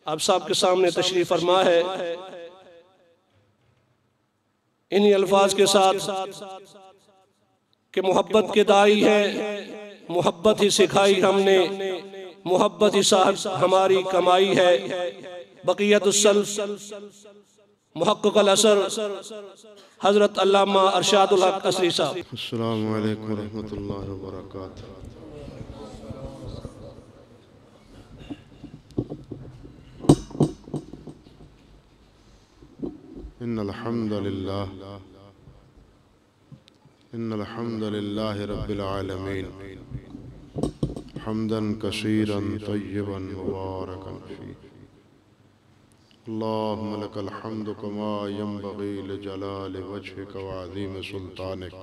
आप साहब के सामने तशरीफ फरमा है। इन्हीं अल्फाज के साथ कि मोहब्बत के दाई है, मोहब्बत ही सिखाई हमने, मोहब्बत ही साहब हमारी कमाई है। बक़ियतुस्सल्फ़ मुहक़्क़िक़ अल-असर हज़रत अल्लामा अरशादुल हक़ असरी साहब। अस्सलामु अलैकुम व रहमतुल्लाहि व बरकातुहू। इन्नल हम्दुलिल्लाहि रब्बिल आलमीन हम्दन कसीरन तय्यिबन मुबारकन फीह। अल्लाहुम्मा लकल हम्दु कमा यंबग़ी लिजलालि वजहिका व अज़ीमि सुल्तानिक।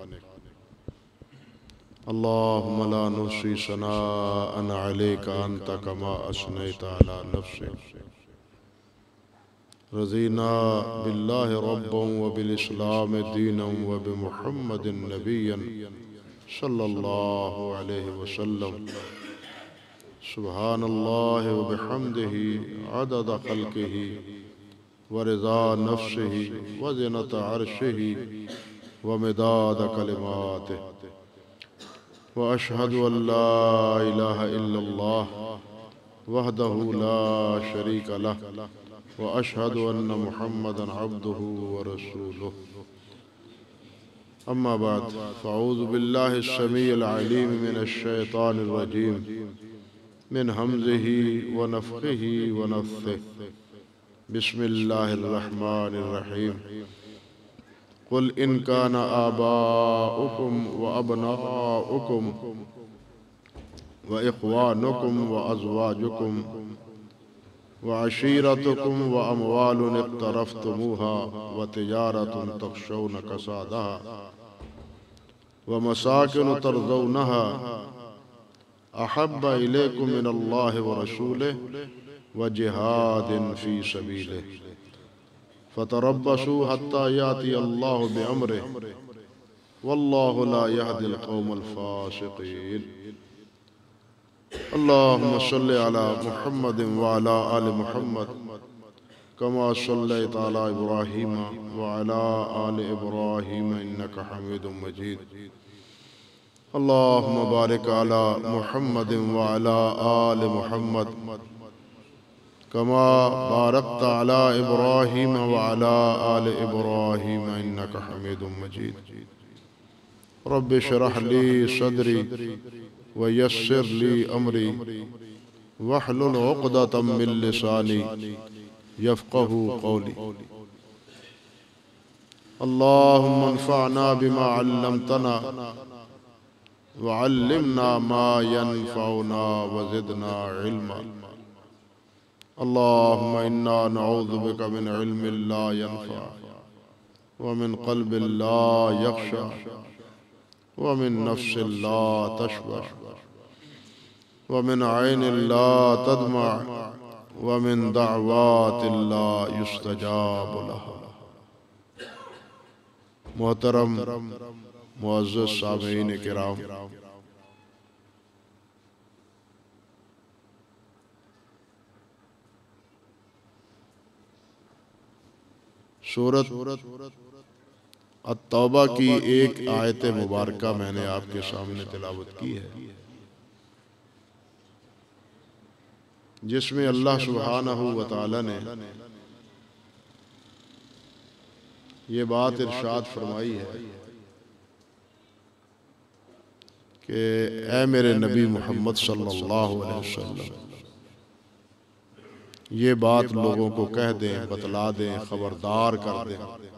अल्लाहुम्मा ला नुहसी सनाअन अलैका अंता कमा असनैता अला नफ्सिक। रज़ीना बिल्लाहि रब्बन व बिल इस्लाम दीनन व बिमुहम्मदिन नबिय्यन सल्लल्लाहु अलैहि वसल्लम। सुब्हानल्लाहि व बिहम्दिही अदद खल्क़िही व रिज़ा नफ्सिही व ज़िनत अर्शिही व मिदाद कलिमातिही। व अशहदु अल्ला इलाहा इल्लल्लाह वहदहु ला शरीका लह व अशहदु अन्न मुहम्मदन अब्दुहु व रसूलुहु। अम्मा बाद फ़अऊज़ु बिल्लाहि अस्समीइल अलीम मिनश शैतानिर रजीम मिन हमज़िही व नफ़्ख़िही व नफ़्थिही। बिस्मिल्लाहिर रहमानिर रहीम। क़ुल इन कान आबाउकुम व अबनाउकुम व इख़्वानुकुम व अज़वाजुकुम व अशीरतुकुम व अमवालुन इक़्तरफ़्तुमूहा व तिजारतुन तख़शौन कसादहा व मसाकिन तरज़ौनहा अहब्ब इलैकुम मिनल्लाहि व रसूलिही व जिहादिन फ़ी सबीलिही फ़तरब्बसू हत्ता याति अल्लाहु बिअम्रिही वल्लाहु ला यहदिल क़ौमल फ़ासिक़ीन। अल्लाहुम्मा सल्लि अला मुहम्मदिन व अला आलि मुहम्मद कमा सल्लैता अला इब्राहीम व अला आलि इब्राहीम इन्नका हमीदुम मजीद। अल्लाहुम्मा बारिक अला मुहम्मदिन व अला आलि मुहम्मद कमा बारकता अला इब्राहीम व अला आलि इब्राहीम इन्नका हमीदुम मजीद। रब्बि इश्रह ली सदरी व यस्सिर ली अमरी वहलुल उक़दतम मिन लिसानी यफ़क़हू क़ौली। अल्लाहुम्मा अन्फ़अना बिमा अल्लमतना व अल्लिमना मा यनफ़अुना व ज़िदना इल्मा। अल्लाहुम्मा इन्ना नऊज़ु बिका मिन इल्मिन ला यनफ़अ व मिन क़ल्बिन ला यख़शअ व मिन नफ़्सिन ला तशबअ व मिन ऐनिन ला तदमअ व मिन दअवातिन ला युस्तजाबु लहा। मोहतरम मुअज़्ज़ज़ सामीईन किराम, सूरत अत-तौबा की एक आयत मुबारका मैंने आपके सामने तिलावत की है, जिसमें अल्लाह सुब्हानहू व तआला ने ये बात इरशाद फरमाई है कि ऐ मेरे नबी मोहम्मद सल्लल्लाहु अलैहि वसल्लम, ये बात लोगों को कह दें, बतला दें, खबरदार कर दें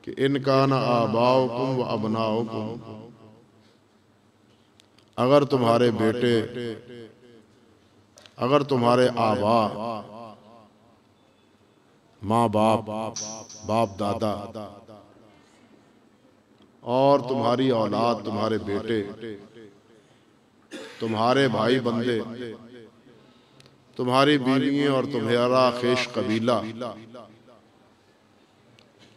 कि इन कान आबाउकुम व अबनाउकुम, अगर तुम्हारे बेटे, अगर तुम्हारे आबा, माँ बाप, बाप दादा और तुम्हारी औलाद, तुम्हारे बेटे, तुम्हारे भाई बंदे, तुम्हारी बीवियां और तुम्हारा खेश कबीला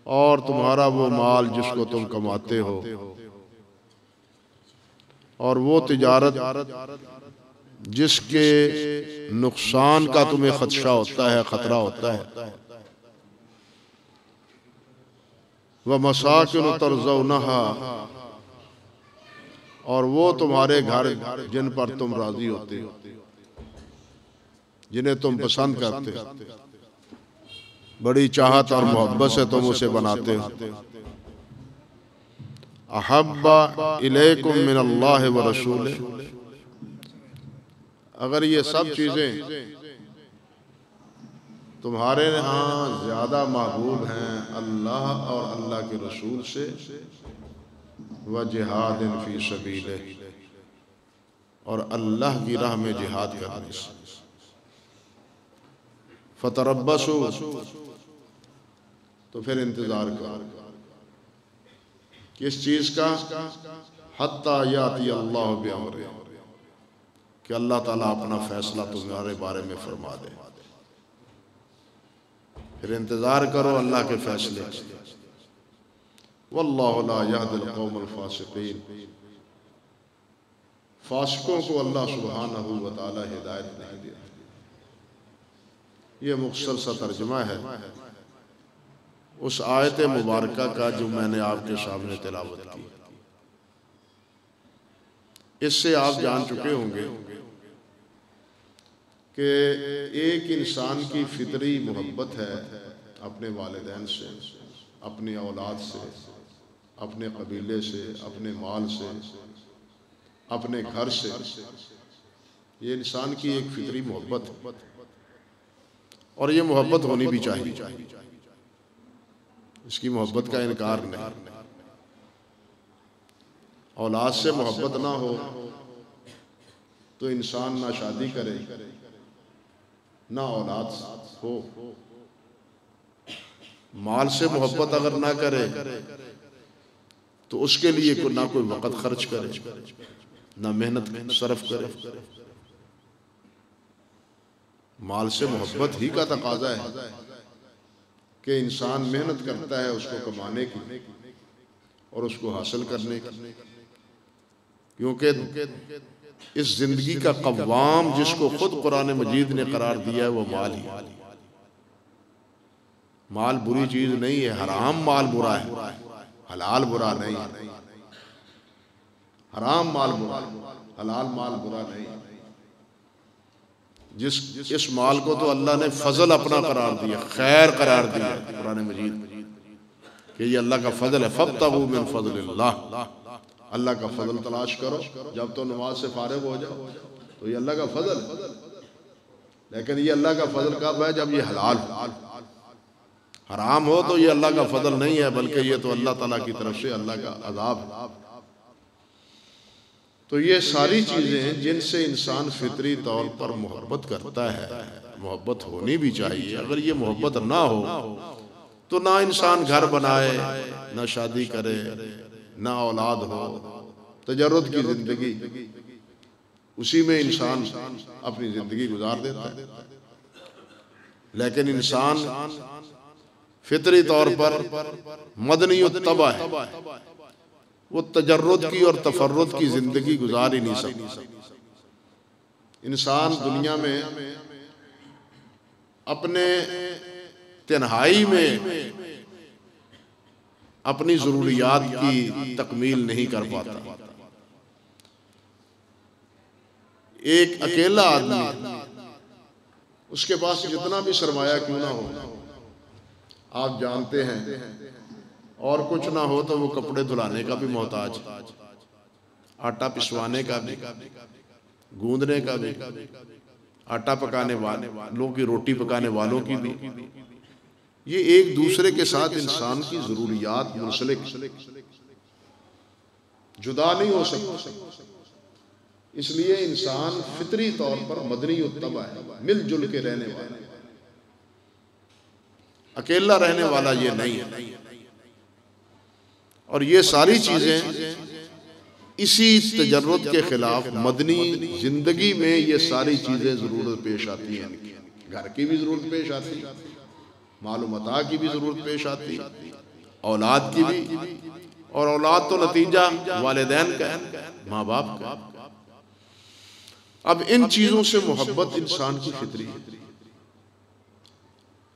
और तुम्हारा वो माल जिसको तुम कमाते हो और वो तिजारत जिसके नुकसान का तुम्हें खदशा होता है, खतरा होता है। व मसाकिन तर्ज़ौनहा, और वो तुम्हारे घर जिन पर तुम राजी होते हो, जिन्हें तुम पसंद करते हो, बड़ी चाहत और मोहब्बत से तुम उसे बनाते हो। अहब्बा इलैकुम मिनल्लाहि व रसूलिही, अगर ये सब चीज़ें तुम्हारे यहाँ ज़्यादा महबूब हैं अल्लाह और अल्लाह के रसूल से, व जिहादिन फी सबीलिही, और अल्लाह की राह में जिहाद करने से, फतरब्बसू, तो फिर इंतज़ार करो। किस चीज़ का? हत्ता याती अल्लाह बिअम्रिही, कि अल्लाह ताला अपना फैसला तुम्हारे बारे में फरमा दे। फिर इंतज़ार करो अल्लाह के फैसले का। वल्लाहु ला यहदिल कौमल फासिकीन, फासिकों को अल्लाह सुब्हानहू व तआला हिदायत नहीं देता। ये मुख्तसर सा तर्जुमा है उस आयत मुबारका का जो मैंने आपके सामने तिलावत की। इससे आप जान चुके होंगे कि एक इंसान की फितरी मोहब्बत है अपने वालिदैन से, अपनी औलाद से, अपने कबीले से, अपने माल से, अपने घर से। ये इंसान की एक फितरी मोहब्बत है और ये मोहब्बत होनी भी चाहिए। इसकी मोहब्बत का इनकार नहीं। औलाद से मोहब्बत ना हो तो इंसान ना शादी करे ना औलाद हो। माल से मोहब्बत अगर ना करे तो उसके लिए ना कोई वक़्त खर्च करे, ना मेहनत सर्फ करे। माल से मोहब्बत ही का तकाजा है कि इंसान मेहनत करता है उसको कमाने की और उसको हासिल करने की, क्योंकि इस जिंदगी का कव्वाम जिसको खुद कुरान मजीद ने करार दिया है वो माल ही। माल बुरी चीज नहीं है, हराम माल बुरा है, हलाल बुरा नहीं। हराम माल बुरा, हलाल माल बुरा नहीं। इस माल को तो अल्लाह ने फजल अपना करार दिया, खैर करार दिया कुरान मजीद कि ये अल्लाह का फजल है। फब्तगू मिन फज़लिल्लाह, अल्लाह का फजल तलाश करो। जब तो नमाज से फारिग हो जाओ तो ये अल्लाह का फजल है। लेकिन ये अल्लाह का फजल कब है? जब ये हलाल हो। हराम हो तो ये अल्लाह का फजल नहीं है, बल्कि ये तो अल्लाह ताला की तरफ से अल्लाह का अज़ाब है। तो ये सारी चीज़ें जिनसे इंसान फितरी तौर पर मोहब्बत करता है, मोहब्बत होनी भी चाहिए। अगर ये मोहब्बत ना हो तो ना इंसान घर बनाए, ना शादी करे, ना औलाद हो, तजर्रुद की जिंदगी, उसी में इंसान अपनी जिंदगी गुजार देता है। लेकिन इंसान फितरी तौर पर मदनी तबा है, वो तजर्रुद की और तफर्रुद की जिंदगी गुजार ही नहीं सकता। इंसान दुनिया में अपने तन्हाई में अपनी जरूरियात की तकमील नहीं कर पाता। एक अकेला आदमी, उसके पास जितना भी सरमाया क्यों ना हो, आप जानते हैं, और कुछ ना हो तो वो कपड़े धुलाने का भी मोहताज, आटा पिसवाने का भी, गूंदने का भी, आटा पकाने वालों की, रोटी पकाने वालों की भी। ये एक दूसरे के साथ इंसान की जरूरियात मुंसलिक, जुदा नहीं हो सकती। इसलिए इंसान फितरी तौर पर मदनी तबा है, मिलजुल के रहने वाला, अकेला रहने वाला ये नहीं है। और ये सारी चीजें इसी तजर्रुद के खिलाफ मदनी जिंदगी में ये सारी चीजें जरूरत पेश आती हैं। घर की भी जरूरत पेश आती, मालूमात की भी जरूरत पेश आती, औलाद की भी। और औलाद तो नतीजा वालिदैन का है, माँ बाप का। अब इन चीजों से मोहब्बत इंसान की फितरी है,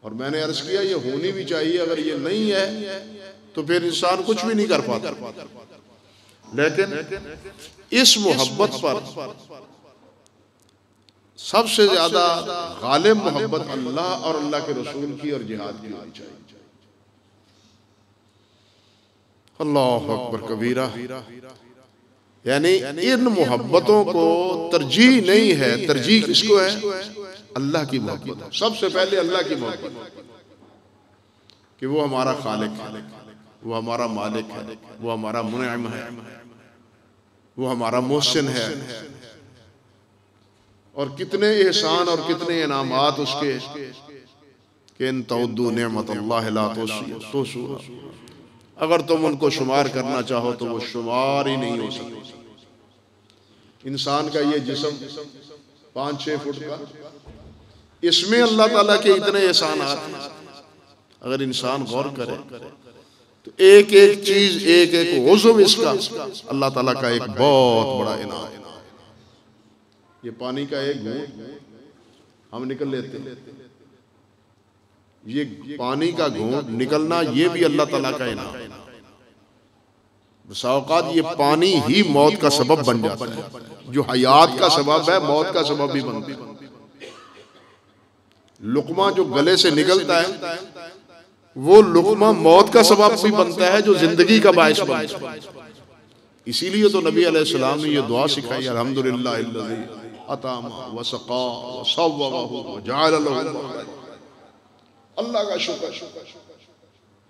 और मैंने अर्ज किया ये होनी भी चाहिए। अगर ये नहीं है तो फिर इंसान कुछ भी नहीं कर पाता। लेकिन इस मोहब्बत पर सबसे ज्यादा गालिब मोहब्बत अल्लाह और अल्लाह के रसूल की और जिहाद की होनी चाहिए। अल्लाह अकबर कबीरा। यानी इन मोहब्बतों को तरजीह नहीं है, तरजीह किसको है? अल्लाह की मोहब्बत। सबसे पहले अल्लाह की मोहब्बत कि वो हमारा खालिक है, वो हमारा मालिक है, वो हमारा मुनइम है, वो हमारा मोहसिन है, और कितने एहसान और कितने इनामात उसके कि इन तउद्दू निअमतल्लाहि ला तुहसूहा, अगर तुम उनको शुमार करना चाहो तो वो शुमार ही नहीं हो सकते। इंसान का ये जिस्म 5-6 फुट का, इसमें अल्लाह ताला के इतने एहसानात हैं। अगर इंसान गौर करे तो एक एक चीज, एक एक उज़्व इसका अल्लाह ताला का एक बहुत बड़ा इनाम है। ये पानी का एक घूंट हम निकल लेते हैं, ये पानी का घूंट निकलना ये भी अल्लाह ताला का इनाम है। बसा औकात ये पानी ही मौत का सबब बन जाता है। जो हयात का सबब है मौत का सबब भी बनता है। लुकमा जो गले से निकलता है वो लुकमा मौत का सबब भी बनता है, जो जिंदगी का बाइस बनता है। इसीलिए तो नबी अलैहिस्सलाम ने ये दुआ सिखाई, अल्हम्दुलिल्लाह अल्लज़ी अतामा व सक़ा व सव्वगहु व जअल लहु। अल्लाह का शुक्र,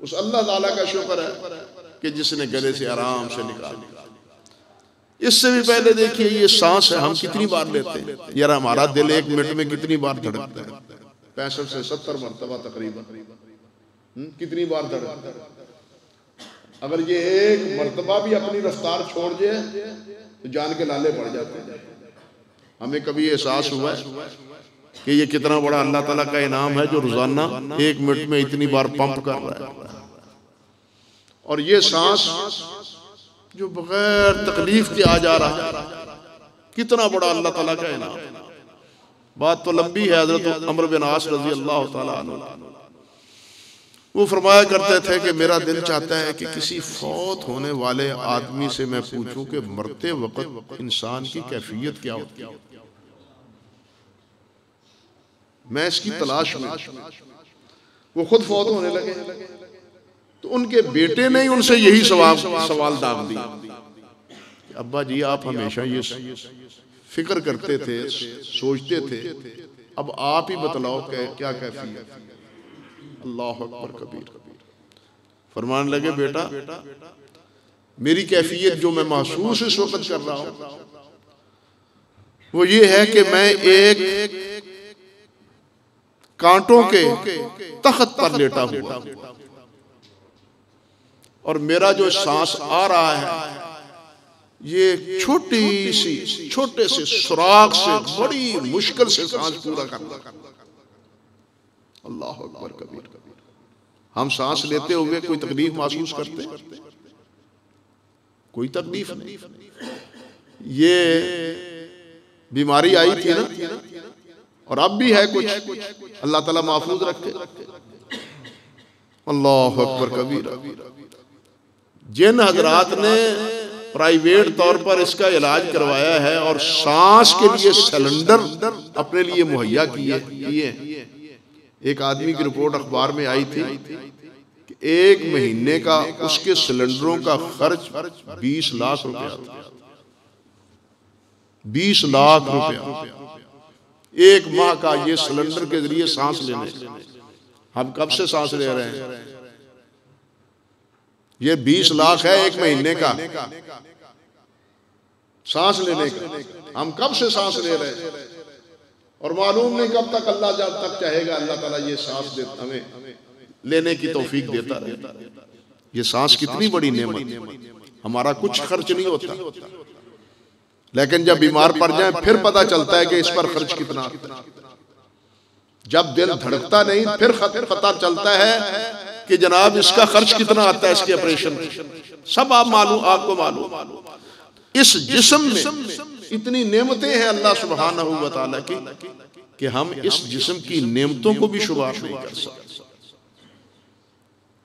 उस अल्लाह ताला का शुक्र है कि जिसने गले से आराम से निकाल दिया। इससे भी पहले देखिए ये सांस है, हम कितनी बार लेते हैं यार? हमारा दिल एक मिनट में कितनी बार धड़कता है? 65 से 70 मरतबा तकरीबन। कितनी बार धड़कता है? अगर ये एक मरतबा भी अपनी रफ्तार छोड़ जाए तो जान के लाले पड़ जाते हैं। हमें कभी एहसास हुआ है कि ये कितना बड़ा अल्लाह ताला का इनाम है जो रोजाना 1 मिनट में इतनी बार पंप कर रहा है? और ये सांस जो बगैर तकलीफ के आ जा रहा है, कितना बड़ा अल्लाह ताला का इनाम। बात तो लंबी है। हजरत अम्र बिन आस रजी अल्लाह ताला अन्हु वो फरमाया करते थे कि मेरा दिल चाहता है कि किसी फौत होने वाले आदमी से मैं पूछूं कि मरते वक्त इंसान की कैफियत क्या होती है। मैं इसकी तलाश में। वो खुद फौत होने लगे तो उनके बेटे ने उनसे यही सवाल दाग दिया, अब्बा जी आप हमेशा ये फिक्र करते थे, सोचते थे, अब आप ही बतलाओ क्या कैफियत। अल्लाह अकबर कबीर। फरमान लगे बेटा मेरी कैफियत जो मैं महसूस इस वक्त कर रहा हूं वो ये है कि मैं एक कांटों के तख्त पर लेटा हुआ और मेरा जो सांस आ रहा है ये छोटे से सुराख से बड़ी मुश्किल से सांस पूरा करना। अल्लाह अकबर कबीर। हम सांस लेते हुए कोई तकलीफ महसूस करते? कोई तकलीफ नहीं। ये बीमारी आई थी ना, और अब भी है कुछ, अल्लाह ताला महफूज रखे। अल्लाह अकबर कबीर। जिन हजरात ने प्राइवेट तौर पर इसका इलाज करवाया है और सांस के लिए सिलेंडर अपने लिए मुहैया किए, एक आदमी की रिपोर्ट अखबार में आई थी कि 1 महीने का उसके सिलेंडरों का खर्च 20 लाख रुपया था। 20 लाख रुपया 1 माह का ये सिलेंडर के जरिए सांस लेने। हम कब से सांस ले रहे हैं? ये 20 लाख है 1 महीने का सांस लेने का। हम कब से सांस ले रहे हैं और मालूम नहीं कब तक अल्लाह जब तक चाहेगा अल्लाह ताला ये सांस देता हमें लेने की तौफीक देता रहता। ये सांस कितनी बड़ी नेमत। हमारा कुछ खर्च नहीं होता, लेकिन जब बीमार पड़ जाए फिर पता चलता है कि इस पर खर्च कितना। जब दिल धड़कता नहीं फिर पता चलता है कि जनाब इसका खर्च कितना आता है, इसके ऑपरेशन सब आपको मालूम। इस जिस्म में इतनी नेमतें हैं अल्लाह सुब्हानहू व तआला की कि हम इस जिस्म की नेमतों को भी शुमार नहीं कर सकते।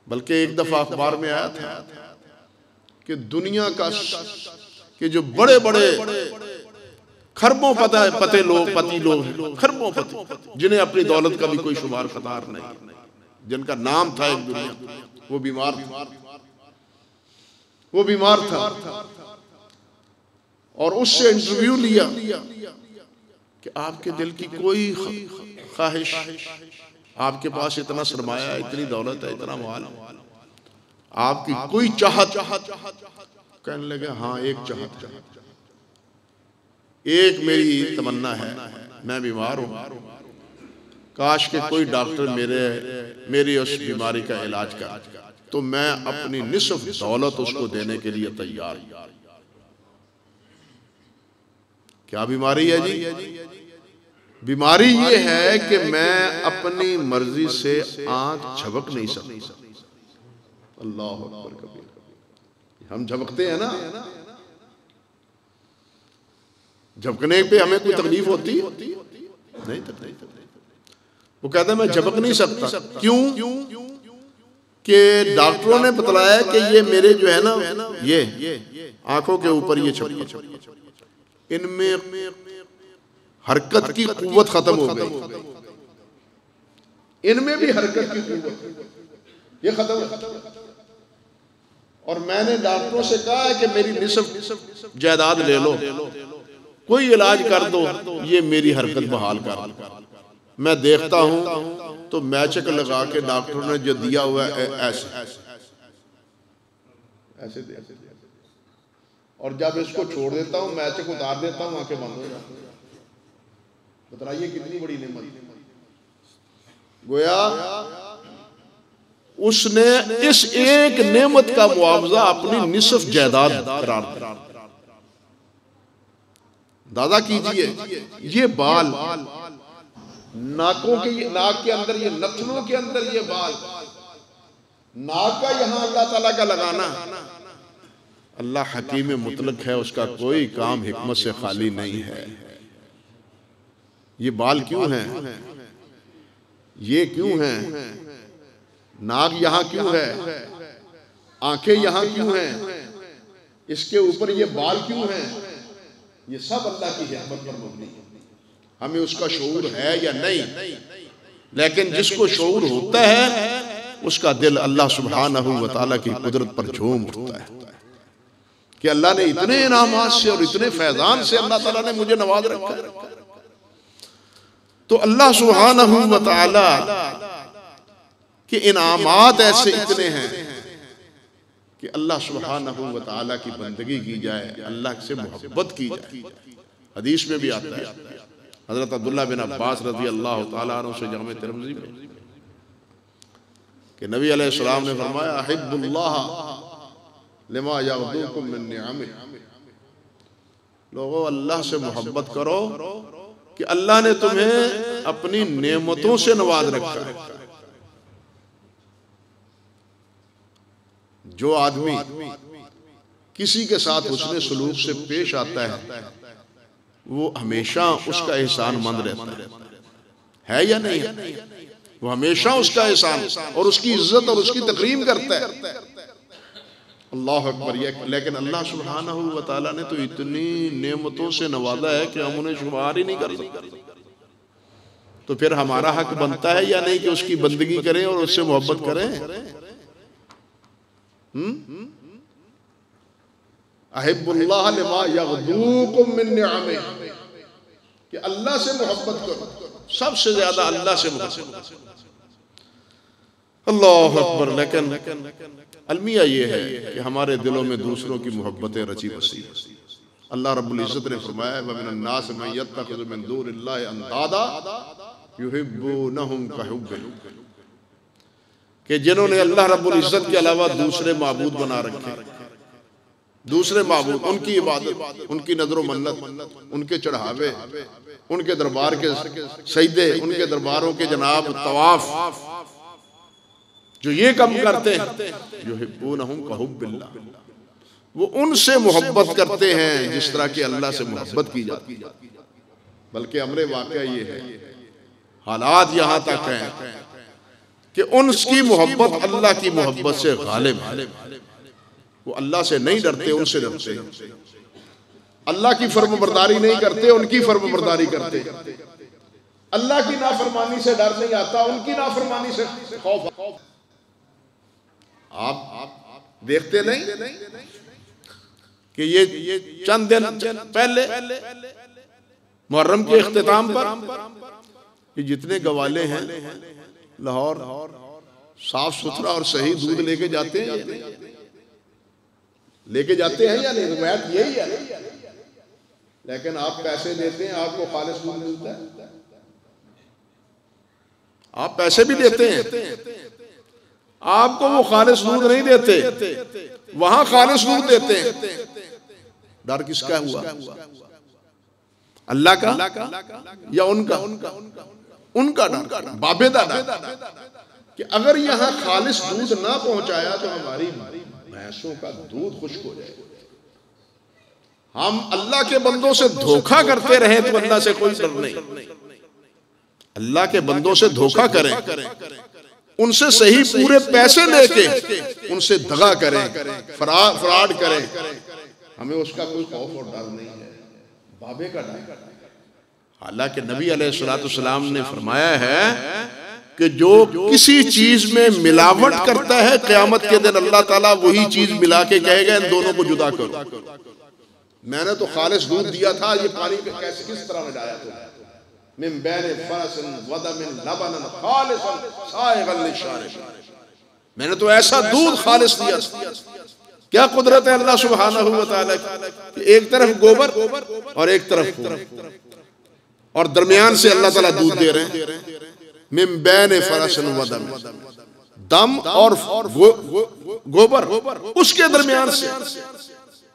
बल्कि एक दफा अखबार में आया था कि दुनिया का कि जो बड़े बड़े खरबों पति लोग हैं, खरबों पति, जिन्हें अपनी दौलत का भी कोई शुमार खतार नहीं, जिनका नाम था एक दुनिया, वो बीमार था और उससे इंटरव्यू लिया कि आपके दिल की कोई ख्वाहिश, आपके पास इतना सरमाया है, इतनी दौलत है, इतना माल, आपकी कोई चाहत? कहने लगे हाँ, एक चाहत, एक मेरी तमन्ना है, मैं बीमार हूं, काश के कोई डॉक्टर मेरी उस बीमारी का इलाज कर, तो मैं अपनी निस्फ दौलत उसको देने के लिए तैयार। क्या बीमारी है जी? बीमारी ये है कि मैं अपनी मर्जी से आंख झपक नहीं सकता। अल्लाह अकबर कबीर। हम झपकते हैं ना, झपकने पे हमें कोई तकलीफ होती नहीं? वो कहता है मैं झपक नहीं सकता। क्यों? कि डॉक्टरों ने बतलाया कि ये मेरे जो है ना, ये आंखों के ऊपर ये छप, इनमें हरकत की कुव्वत खत्म हो गई, इनमें भी हरकत की कुव्वत ये खत्म है। और मैंने डॉक्टरों से कहा है कि मेरी निस्फ जायदाद ले लो, कोई इलाज कर दो, ये मेरी हरकत बहाल कर। मैं देखता हूं तो मैचक लगा के डॉक्टरों ने जो दिया हुआ है ऐसे और जब इसको छोड़ देता हूं, मैचक उतार देता हूं, आंखें बंद हो जाती हैं। बताइए कितनी बड़ी नेमत। गोया उसने इस एक नेमत का मुआवजा अपनी निस्फ जायदाद करार दिया। दादा कीजिए, ये बाल नाकों के, नाक के अंदर, ये नथनों के अंदर ये बाल, नाक का यहां अल्लाह ताला का लगाना, अल्लाह हकीम मुतलक है, उसका कोई काम हिकमत से खाली नहीं है। ये बाल क्यों हैं? ये क्यों हैं? नाक यहां क्यों है? आंखें यहां क्यों हैं? इसके ऊपर ये बाल क्यों हैं? ये सब अल्लाह की हिकमत पर मबनी है। हमें उसका शऊर है या नहीं, लेकिन जिसको शऊर होता है उसका दिल अल्लाह सुब्हानहू व तआला की कुदरत पर झूम उठता है कि अल्लाह ने इतने इनामात से और इतने फैजान से अल्लाह ताला ने मुझे नवाज रखा है। तो अल्लाह सुब्हानहू व तआला के इनामात ऐसे इतने हैं कि अल्लाह सुब्हानहू व तआला की बंदगी की जाए, अल्लाह से मोहब्बत की जाए। हदीस में भी आता है, हजरत अब्दुल्लाह बिन अब्बास रज़ी अल्लाह तआला अन्हु से जामे तिरमिज़ी में कि नबी अलैहिस्सलाम ने फरमाया, अहिब्बुल्लाह लिमा यग़दुकुम मिन निअमिही, लोगों अल्लाह से मोहब्बत करो कि अल्लाह ने तुम्हें अपनी नेमतों से नवाज रखा है। जो आदमी किसी के साथ हुस्न सलूक से पेश आता है वो हमेशा उसका एहसान मंद रहता है या नहीं है? वो हमेशा उसका एहसान और उसकी इज्जत और उसकी तकरीम करता है। अल्लाह अकबर। लेकिन अल्लाह सुब्हानहू व तआला ने तो इतनी नेमतों से नवाजा है कि हम उन्हें शुमार ही नहीं कर सकते। तो फिर हमारा हक बनता है या नहीं कि उसकी बंदगी करें और उससे मोहब्बत करें? अहिब्बुल्लाह लिमा यग़दूकुम मिन निअमिही, कि अल्लाह से मोहब्बत करो, सबसे ज्यादा अल्लाह से मोहब्बत। अल्लाह अकबर। लेकिन अलमिया ये है कि हमारे दिलों में दूसरों की मोहब्बतें रची बसी। अल्लाह रब्बुल इज्जत ने फरमाया, व मिनन नास मन यत्तखिज़ु मिन दूनिल्लाहि अंदादा युहिब्बूनहुम कहुब्बिल्लाह, कि जिन्होंने अल्लाह रब्बुल इज्जत के अलावा दूसरे माबूद बना रखे, दूसरे माबूद, उनकी इबादत, उनकी नजर मन्नत, उनके चढ़ावे, उनके दरबार के सजदे, उनके दरबारों के जनाब तवाफ, जो ये कम करते हैं, युहिब्बूनहुम कहुब्बिल्लाह, वो उनसे मोहब्बत करते हैं जिस तरह की अल्लाह से मोहब्बत की जाती है। बल्कि अमरे वाक़या ये है, हालात यहाँ तक हैं कि उनकी मोहब्बत अल्लाह की मोहब्बत से गालिब है। वो अल्लाह से नहीं डरते, उनसे डरते हैं। अल्लाह की फर्मबरदारी नहीं करते, उनकी फर्मबरदारी करते। अल्लाह की नाफरमानी से डर नहीं आता, उनकी नाफरमानी से खौफ। आप देखते नहीं कि ये चंद दिन पहले मुहर्रम के इख्तिताम पर ये जितने गवाले हैं लाहौर साफ सुथरा और सही दूध लेके जाते हैं, लेके जाते हैं या नहीं? रिवायत यही है। लेकिन आप पैसे देते हैं, आपको खालिस दूध मिलता है। आप पैसे भी देते हैं, आपको वो खालिस दूध नहीं देते, वहां खालिस दूध देते हैं। डर किसका हुआ? अल्लाह का या उनका? उनका डर, बाबेदा डर कि अगर यहां खालिस दूध ना पहुंचाया तो हमारी भैंसों का दूध खुश्क हो जाएगा। हम अल्लाह के बंदों से धोखा करते रहे तो अल्लाह से कोई डर नहीं। अल्लाह के बंदों से धोखा करें, उनसे सही पूरे पैसे लेके उनसे दगा करें, फ्रॉड करें, हमें उसका कोई खौफ और डर नहीं है, बाबे का डर। हालांकि नबी अलैहिस्सलाम ने फरमाया है कि जो किसी चीज में मिलावट करता है क़यामत के दिन अल्लाह ताला वही चीज मिला के कहेगा इन दोनों को जुदा करो। मैंने तो खालिस दूध दिया था, ये पानी पे कैसे किस तरह मिलाया था? मिन बैन फरसन वदमिन लबनन खालिसन साइगन लिशारिब। मैंने तो ऐसा दूध खालिस दिया। क्या कुदरत है अल्लाह सुब्हानहू व तआला की, एक तरफ गोबर और एक तरफ खून, और दरमियान से अल्लाह ताला दूध दे रहे हैं। मिन बैन फरसन वदम, दम और गोबर, उसके दरमियान से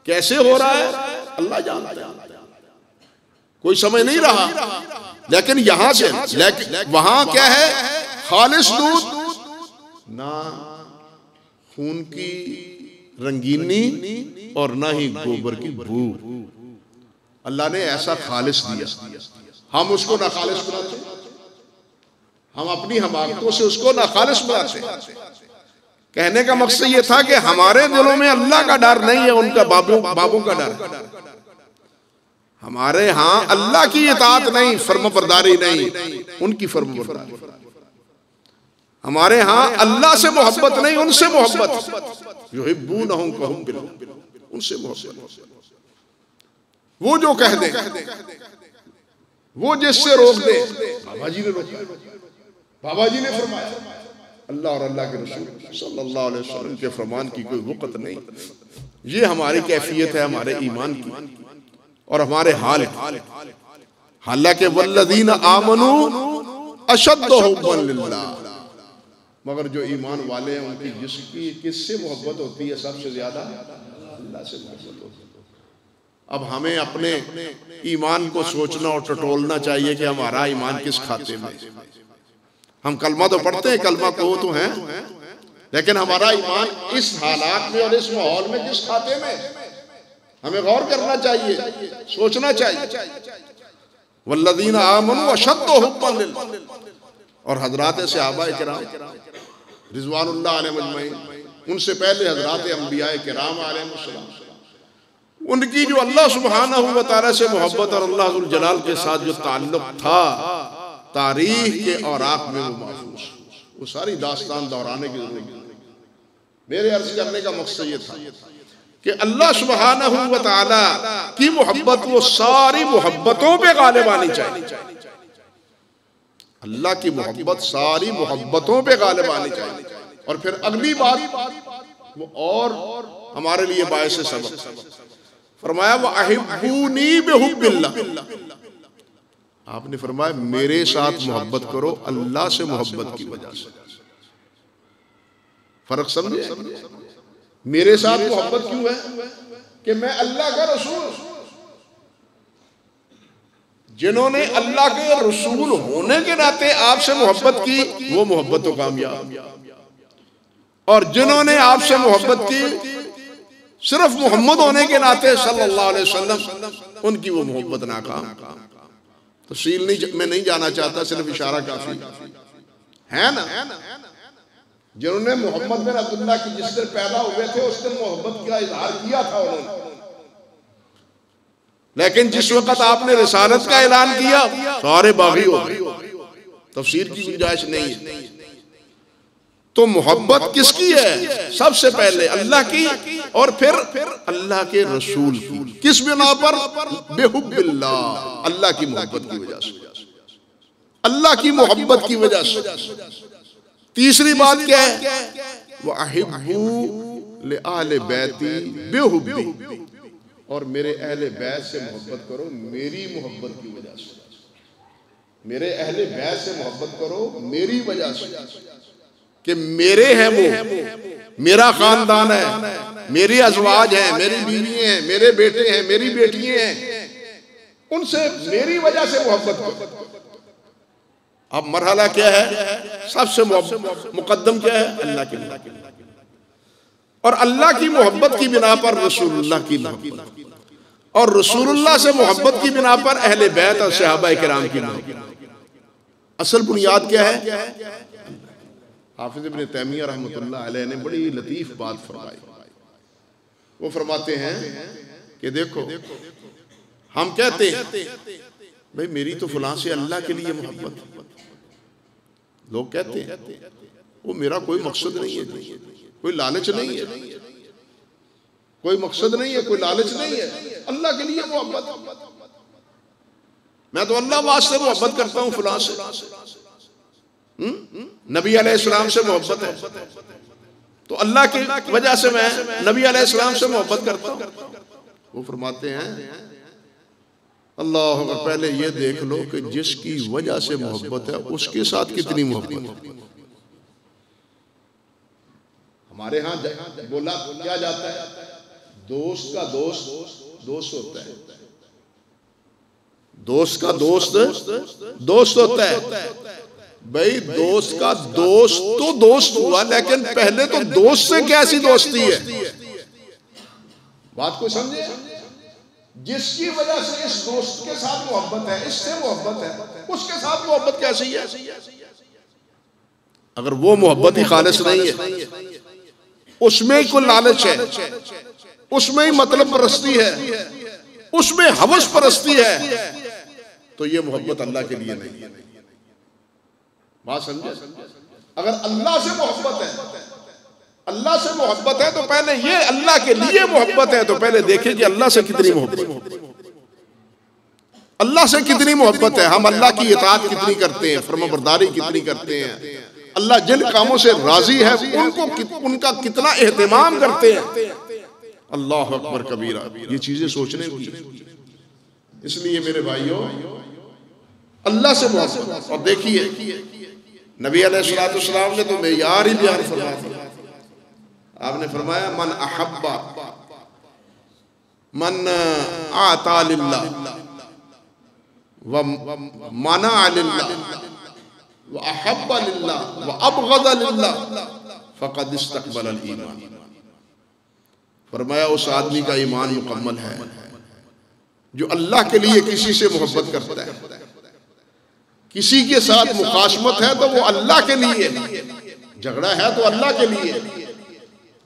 कैसे हो रहा है अल्लाह जानता है, कोई समझ नहीं रहा। लेकिन यहां से वहां क्या है? खालिस दूध, ना खून की रंगीनी और ना ही गोबर की बू। अल्लाह ने ऐसा खालिस दिया, हम उसको ना खालिस बनाते, हम अपनी हमाकतों से उसको ना खालिस बनाते। कहने का मकसद ये था कि हमारे दिलों में अल्लाह का डर नहीं है, उनका बाबों का डर। हमारे यहाँ अल्लाह की इताअत नहीं, फर्माबरदारी नहीं, उनकी फर्माबरदारी। हमारे यहाँ अल्लाह से मोहब्बत नहीं, उनसे मोहब्बत। युहिब्बूनहुम कहुब्बिल्लाह, उनसे मोहब्बत। वो जो कह दे, वो जिससे रोक दे। बाबा जी ने रोका, बाबा जी ने फरमाया, अल्लाह और अल्लाह के रसूल सल्लल्लाहु अलैहि वसल्लम के फरमान की कोई वक़्त नहीं। ये हमारी कैफियत है, हमारे ईमान की और हमारे हाल। हालांकि वल्लज़ीना आमनू अशद्दु हुब्बन लिल्लाह, मगर जो ईमान वाले हैं उनकी जिसकी किससे मोहब्बत होती है? सबसे ज्यादा अल्लाह से मोहब्बत होती है। अब हमें अपने ईमान को सोचना और टटोलना चाहिए कि हमारा ईमान किस खाते में। हम कलमा तो पढ़ते हैं, कलमा को तो हैं, लेकिन हमारा ईमान इस हालात में और इस माहौल में किस खाते में? हमें गौर करना चाहिए, सोचना चाहिए। वल्लज़ीना आमनू अशद्दु हुब्बन लिल्लाह, और हज़रात सहाबा किराम रिज़वानुल्लाह अलैहिम अजमईन, उनसे पहले हज़रात अंबिया किराम अलैहिमुस्सलाम, उनकी जो अल्लाह सुब्हानहू व तआला से मोहब्बत और अल्लाह जुल जलाल के साथ जो ताल्लुक था, तारीख के औराक में वो महफूज, वो सारी दास्तान दोहराने की जरूरत नहीं। मेरे अर्ज करने का मकसद ये था कि अल्लाह सुब्हानहू व तआला की मोहब्बत वो सारी मोहब्बतों पे गालिब आनी चाहिए। अल्लाह की मोहब्बत सारी मोहब्बतों पे गालिब आनी चाहिए। और फिर अगली बात वो और हमारे लिए बायस सबक फरमाया, वो अहिब्बूनी बिहुब्बिल्लाह, आपने फरमाया मेरे साथ मोहब्बत करो अल्लाह से मोहब्बत की वजह से। फर्क समझे? मेरे साथ मोहब्बत क्यों है? कि मैं अल्लाह का रसूल, जिन्होंने अल्लाह के रसूल होने के नाते आपसे मोहब्बत की वो मोहब्बत तो कामयाब, और जिन्होंने आपसे मोहब्बत की सिर्फ मोहम्मद होने के नाते सल्लल्लाहु अलैहि वसल्लम उनकी वो मोहब्बत नाकाम। तफसील नहीं मैं नहीं जाना चाहता, सिर्फ इशारा काफी है ना। जिन्होंने मोहम्मद बिन अब्दुल्लाह की जिस दिन पैदा हुए थे उस दिन मोहब्बत का इजहार किया था उन्होंने, लेकिन जिस वक्त आपने रिसालत का ऐलान किया सारे बागी हो गए, तफसीर की गुंजाइश नहीं है। तो मोहब्बत किसकी है? सबसे पहले अल्लाह की और फिर अल्लाह के रसूल की। किस बिना पर? बेहुब्बिल्लाह, अल्लाह की मोहब्बत की वजह से, अल्लाह की मोहब्बत की वजह से। तीसरी बात क्या है? वह अहिब्बू ले आले बैती बेहुब्बी, और मेरे अहले बैत से मोहब्बत करो मेरी मोहब्बत की वजह से। मेरे अहले बैत से मोहब्बत करो मेरी वजह से, कि मेरे हैं वो, मेरा खानदान है, मेरी अज़वाज है, मेरी बीवी हैं, मेरे बेटे हैं, मेरी बेटियां हैं, उनसे मेरी वजह से मोहब्बत करो। अब मरहला क्या है? सबसे मुकद्दम क्या है? अल्लाह की मोहब्बत, और अल्लाह की मोहब्बत की बिना पर रसूलुल्लाह की मोहब्बत, और रसूलुल्लाह से मोहब्बत की बिना पर अहले बैत और सहाबा किराम की मोहब्बत। असल बुनियाद क्या है? हाफिज इब्न तैमिया रहमतुल्लाह अलैह ने बड़ी लतीफ बात फरमाई। वो फरमाते हैं कि देखो, हम कहते हैं भाई मेरी तो फलां से अल्लाह के लिए मोहब्बत, लोग कहते हैं वो मेरा कोई मकसद नहीं है, कोई लालच नहीं है, कोई मकसद नहीं है, कोई लालच नहीं है, अल्लाह के लिए मोहब्बत, मैं तो अल्लाह वास्ते मोहब्बत करता हूं फलां से। नबी अलैहिस्सलाम से मोहब्बत है तो अल्लाह की वजह से मैं नबी अलैहिस्सलाम से मोहब्बत करता हूं। वो फरमाते हैं अल्लाह, पहले ये देख लो कि जिसकी वजह से मोहब्बत है उसके साथ कितनी मोहब्बत है। हमारे यहाँ बोला क्या जाता है, दोस्त का दोस्त दोस्त होता है, दोस्त का दोस्त दोस्त होता है। भाई दोस्त का दोस्त तो दोस्त हुआ, लेकिन पहले तो दोस्त से कैसी दोस्ती है, बात को समझे। जिसकी वजह से इस दोस्त के साथ मोहब्बत है, इससे मोहब्बत है, उसके साथ मोहब्बत कैसी है? अगर वो मोहब्बत ही खालिस नहीं है, उसमें ही कोई लालच है, उसमें ही मतलब परस्ती है, उसमें हवस परस्ती है, तो ये मोहब्बत अल्लाह के लिए नहीं है। बात समझे? अगर अल्लाह से मोहब्बत है, अल्लाह से मोहब्बत है तो पहले ये अल्लाह के लिए मोहब्बत है तो पहले देखें कि अल्लाह से कितनी मोहब्बत, अल्लाह से कितनी मोहब्बत है। हम अल्लाह की इताअत कितनी करते हैं, फरमाबरदारी कितनी करते हैं, अल्लाह जिन कामों से राजी है उनको उनका कितना एहतमाम करते हैं। अल्लाह अकबर कबीरा, ये चीजें सोचने की। इसलिए मेरे भाइयों, अल्लाह से मोहब्बत। और देखिए नबी अलैहिस्सलाम ने तो मेयार ही बयान फरमाया था। आपने फरमाया मन अहब्बा मन आता लिल्लाह व मना लिल्लाह व अहब्बा लिल्लाह व अबगदा लिल्लाह फक़द इस्तक़बल अल ईमान। फरमाया उस आदमी का ईमान मुकम्मल है जो अल्लाह के लिए किसी से मोहब्बत करता है, किसी के साथ मुखाशमत है तो वो अल्लाह के लिए, झगड़ा है तो अल्लाह के लिए,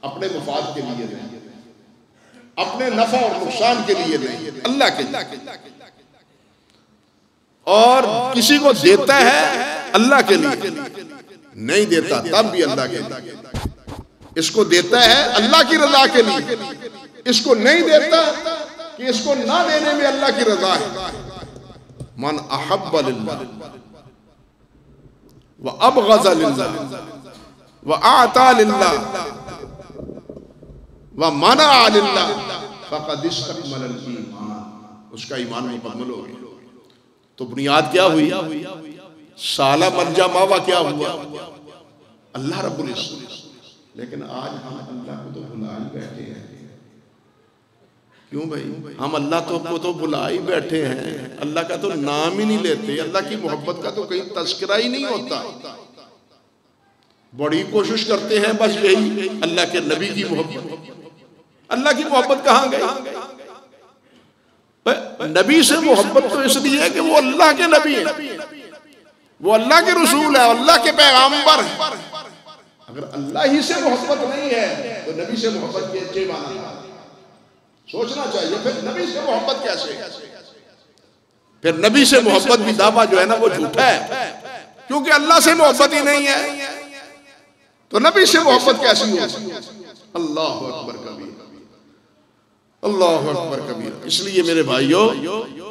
अपने मुफाद के लिए नहीं, अपने नफा और नुकसान के लिए नहीं, अल्लाह के लिए। और किसी को देता है अल्लाह के लिए, नहीं देता तब भी अल्लाह के लिए। इसको देता है अल्लाह की रजा के लिए, इसको नहीं देता कि इसको ना देने में अल्लाह की रजा है। मन अहब्बा लिल्लाह व अबग़ज़ा लिल्लाह व आता लिल्लाह व मना लिल्लाह फ़क़द इस्तक़मल अल ईमान, उसका ईमान मुकम्मल हो गया। तो बुनियाद क्या हुई? साला मरजा मावा क्या हुआ? अल्लाह रब्बुल इज़्ज़त। लेकिन आज हम अल्लाह को तो भुला ही बैठे हैं। क्यों भाई? हम अल्लाह को तो भुला ही बैठे हैं, अल्लाह का तो नाम ही नहीं लेते, अल्लाह की मोहब्बत का तो कहीं तज़किरा ही नहीं होता। बड़ी कोशिश करते हैं बस यही अल्लाह के नबी की मोहब्बत, अल्लाह की मोहब्बत कहां गई? नबी से मोहब्बत तो इसलिए है कि वो अल्लाह के नबी है, वो अल्लाह के रसूल है, अल्लाह के पैगंबर है। अगर अल्लाह ही से मोहब्बत नहीं है तो नबी से मोहब्बत की अच्छी माना सोचना चाहिए। फिर नबी से मोहब्बत कैसे? फिर नबी से मोहब्बत भी दावा जो है ना वो झूठा है, क्योंकि अल्लाह से मोहब्बत ही नहीं है तो नबी से मोहब्बत कैसी होगी? अल्लाह अकबर कबीर, अल्लाह अकबर कबीर। इसलिए मेरे भाइयों,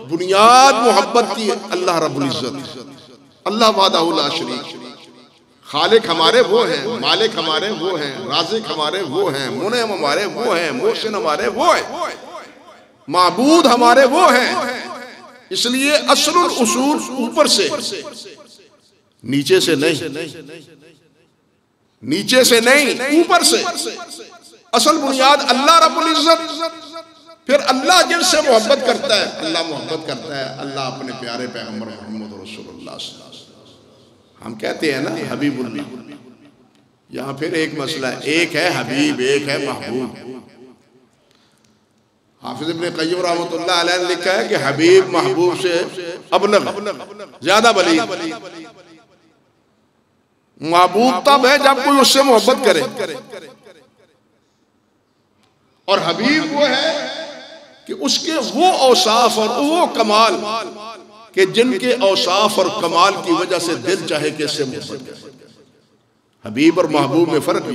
बुनियाद मोहब्बत की अल्लाह रब्बुल इज्जत, अल्लाह वाहदहू ला शरीक। खालिक हमारे वो हैं, मालिक हमारे वो हैं, राज़िक हमारे वो हैं, मुनइम हमारे वो हैं, मोहसिन हमारे वो हैं, माबूद हमारे वो हैं। इसलिए असलुल उसूल ऊपर से, नीचे से नहीं, नीचे से नहीं, ऊपर से। असल बुनियाद अल्लाह रब्बुल इज्जत। फिर अल्लाह जिनसे मोहब्बत करता है, अल्लाह मोहब्बत करता है, अल्लाह अपने प्यारे पैगंबर मोहम्मद रसूलुल्लाह सल्लल्लाहु अलैहि वसल्लम। हम कहते हैं ना हबीबुल्लाह, यहां फिर एक मसला है, एक है हबीब, एक है महबूब। हाफिज इब्न क़य्यिम रहमतुल्लाह अलैह ने लिखा है कि हबीब महबूब से अबलग, ज्यादा बलीग। महबूब तब है जब कोई उससे मोहब्बत करे, और हबीब वो है कि उसके वो औसाफ और वो कमाल कि जिनके औसाफ और कमाल की वजह से दिल चाहे कि इससे मोहब्बत करे। हबीब और महबूब में फर्क है।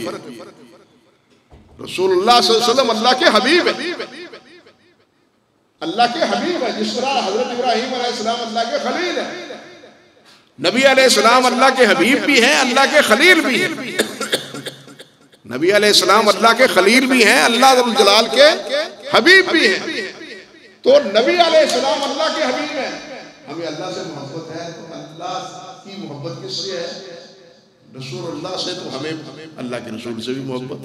रसूलुल्लाह सल्लल्लाहु अलैहि वसल्लम अल्लाह के हबीब है, अल्लाह के हबीब है। जिस तरह हजरत इब्राहीम अलैहिस्सलाम अल्लाह के खलील है, नबी अलैहिस्सलाम अल्लाह के हबीब भी हैं, अल्लाह के खलील भी हैं। नबी अलैहिस्सलाम अल्लाह के खलील भी हैं, अल्लाह रब्बुल जलाल के हबीब भी हैं। तो नबी अलैहिस्सलाम अल्लाह के हबीब हैं, हमें अल्लाह से मोहब्बत है तो अल्लाह की मोहब्बत किससे है? रसूलुल्लाह से। तो हमें अल्लाह के रसूल से भी मोहब्बत।